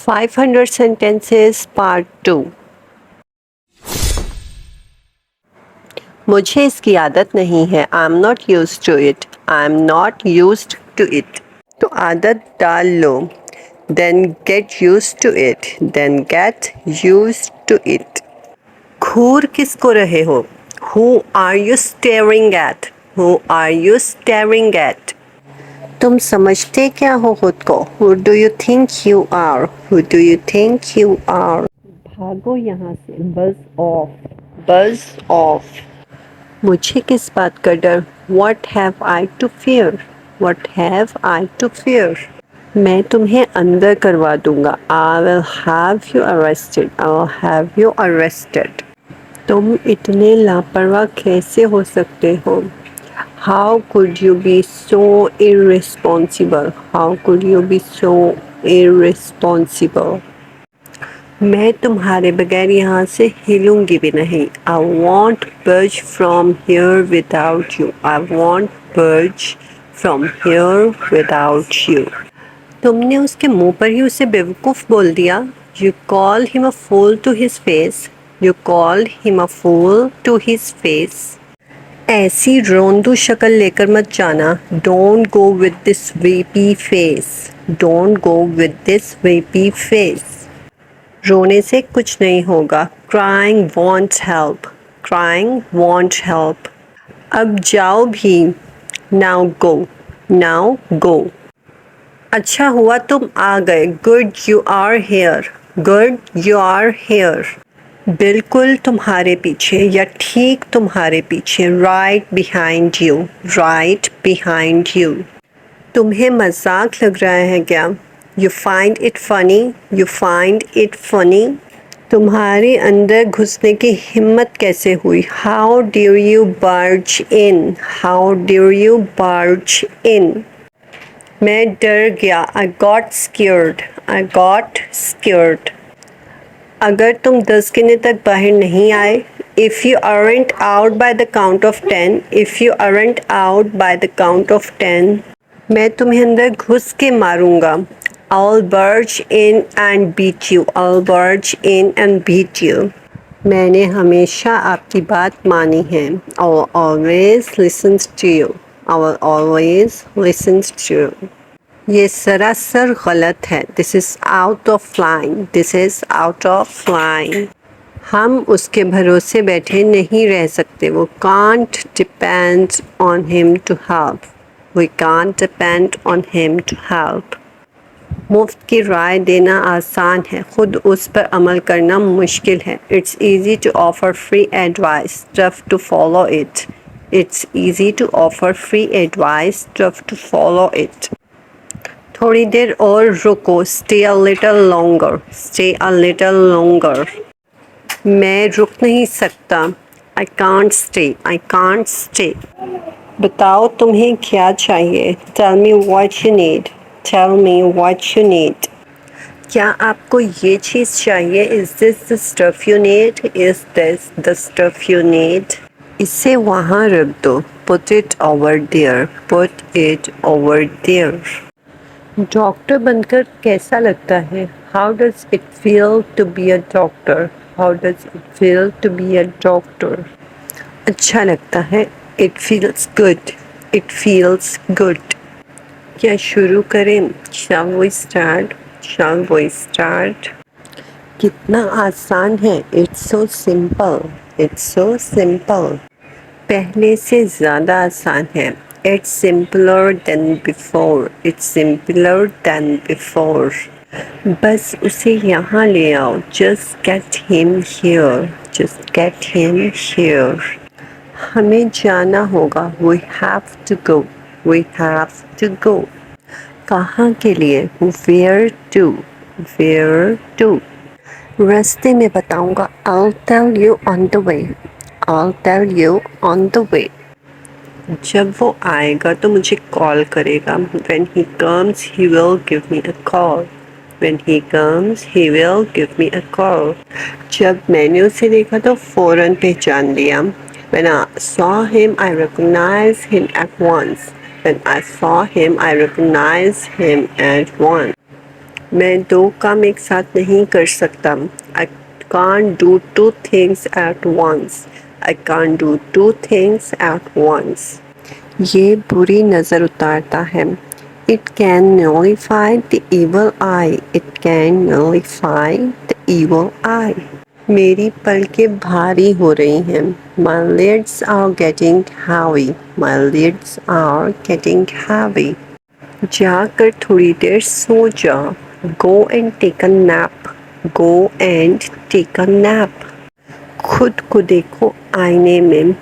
500 sentences part 2। मुझे इसकी आदत नहीं है। I am not used to it. I am not used to it. तो आदत डाल लो। Then get used to it. Then get used to it. घूर किसको रहे हो? Who are you staring at? Who are you staring at? तुम समझते क्या हो खुद को? Who do you think you are? Who do you think you are? भागो यहाँ से। Buzz off. Buzz off. मुझे किस बात का डर? What have I to fear? What have I to fear? मैं तुम्हें अंदर करवा दूंगा। I will have you arrested. I will have you arrested. तुम इतने लापरवाह कैसे हो सकते हो? How could you be so irresponsible? How could you be so irresponsible? मैं तुम्हारे बगैर यहाँ से हिलूंगी भी नहीं। I won't budge from here without you. I won't budge from here without you. तुमने उसके मुंह पर ही उसे बेवकूफ़ बोल दिया। You called him a fool to his face. You called him a fool to his face. ऐसी रोंदू शक्ल लेकर मत जाना। Don't go with this weepy face. Don't go with this weepy face. रोने से कुछ नहीं होगा। Crying won't help. Crying won't help. अब जाओ भी। Now go. Now go. अच्छा हुआ तुम आ गए। Good you are here. Good you are here. बिल्कुल तुम्हारे पीछे या ठीक तुम्हारे पीछे। Right behind you. Right behind you. तुम्हें मजाक लग रहा है क्या? You find it funny. You find it funny. तुम्हारे अंदर घुसने की हिम्मत कैसे हुई? How do you barge in? How do you barge in? मैं डर गया। I got scared. I got scared. अगर तुम 10 गिनने तक बाहर नहीं आए, if you aren't out by the count of 10, if you aren't out by the count of 10, मैं तुम्हें अंदर घुस के मारूंगा। I'll barge in and beat you. I'll barge in and beat you. मैंने हमेशा आपकी बात मानी है। I will always listen to you. I will always listen to you. ये सरासर गलत है। This is out of line. This is out of line. हम उसके भरोसे बैठे नहीं रह सकते। We can't depend on him to help. We can't depend on him to help. मुफ्त की राय देना आसान है, खुद उस पर अमल करना मुश्किल है। It's easy to offer free advice, tough to follow it. It's easy to offer free advice, tough to follow it. थोड़ी देर और रुको। Stay a little longer. Stay a little longer. मैं रुक नहीं सकता। I can't stay. I can't stay. बताओ तुम्हें क्या चाहिए? Tell me what you need. Tell me what you need. क्या आपको ये चीज़ चाहिए? Is this the stuff you need? Is this the stuff you need? इसे वहाँ रख दो। Put it over there. Put it over there. Doctor बनकर कैसा लगता है? How does it feel to be a doctor? How does it feel to be a doctor? अच्छा लगता है। It feels good. It feels good. क्या शुरू करें? Shall we start? Shall we start? कितना आसान है। It's so simple. It's so simple. पहले से ज़्यादा आसान है। It's simpler than before. It's simpler than before. बस उसे यहाँ ले आओ। Just get him here. Just get him here. हमें जाना होगा। We have to go. We have to go. कहाँ के लिए? Where to? Where to? रास्ते में बताऊँगा। I'll tell you on the way. I'll tell you on the way. जब वो आएगा तो मुझे कॉल करेगा। When he comes, he will give me a call. When he comes, he will give me a call. जब मैंने उसे देखा तो फ़ौरन पहचान लिया। When I saw him, I recognized him at once. When I saw him, I recognized him at once. मैं 2 काम एक साथ नहीं कर सकता. I can't do 2 things at once. I can't do 2 things at once. ये बुरी नज़र उतारता है. It can nullify the evil eye. It can nullify the evil eye. मेरी पलकें भारी हो रही हैं. My lids are getting heavy. My lids are getting heavy. जाकर थोड़ी देर सो जा. Go and take a nap. Go and take a nap. खुद को देखो आईने में.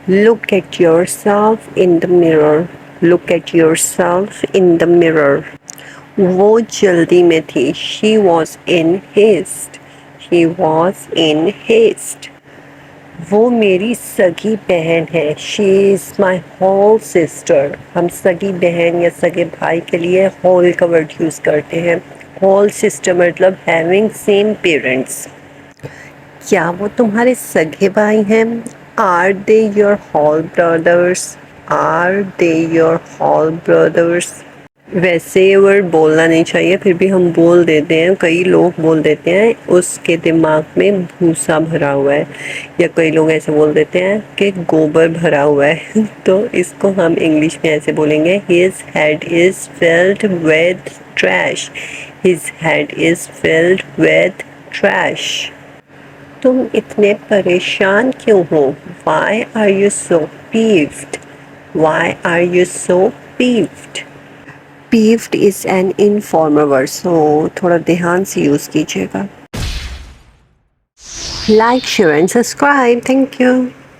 Look at yourself in the mirror. Look at yourself in the mirror. वो जल्दी में थी. She was in haste. She was in haste. वो मेरी सगी बहन है. She is my whole sister. हम सगी बहन या सगे भाई के लिए whole का वर्ड यूज़ करते हैं. whole sister मतलब having same parents. क्या वो तुम्हारे सगे भाई हैं? Are they your whole brothers? Are they your whole brothers? वैसे ये वर्ड बोलना नहीं चाहिए, फिर भी हम बोल देते हैं. कई लोग बोल देते हैं उसके दिमाग में भूसा भरा हुआ है, या कई लोग ऐसे बोल देते हैं कि गोबर भरा हुआ है. तो इसको हम इंग्लिश में ऐसे बोलेंगे, His head is filled with trash. His head is filled with trash. तुम इतने परेशान क्यों हो? Why are you so peeved? Why are you so peeved? Peeved is an informal word, so थोड़ा ध्यान से यूज़ कीजिएगा. Like, share and subscribe. Thank you.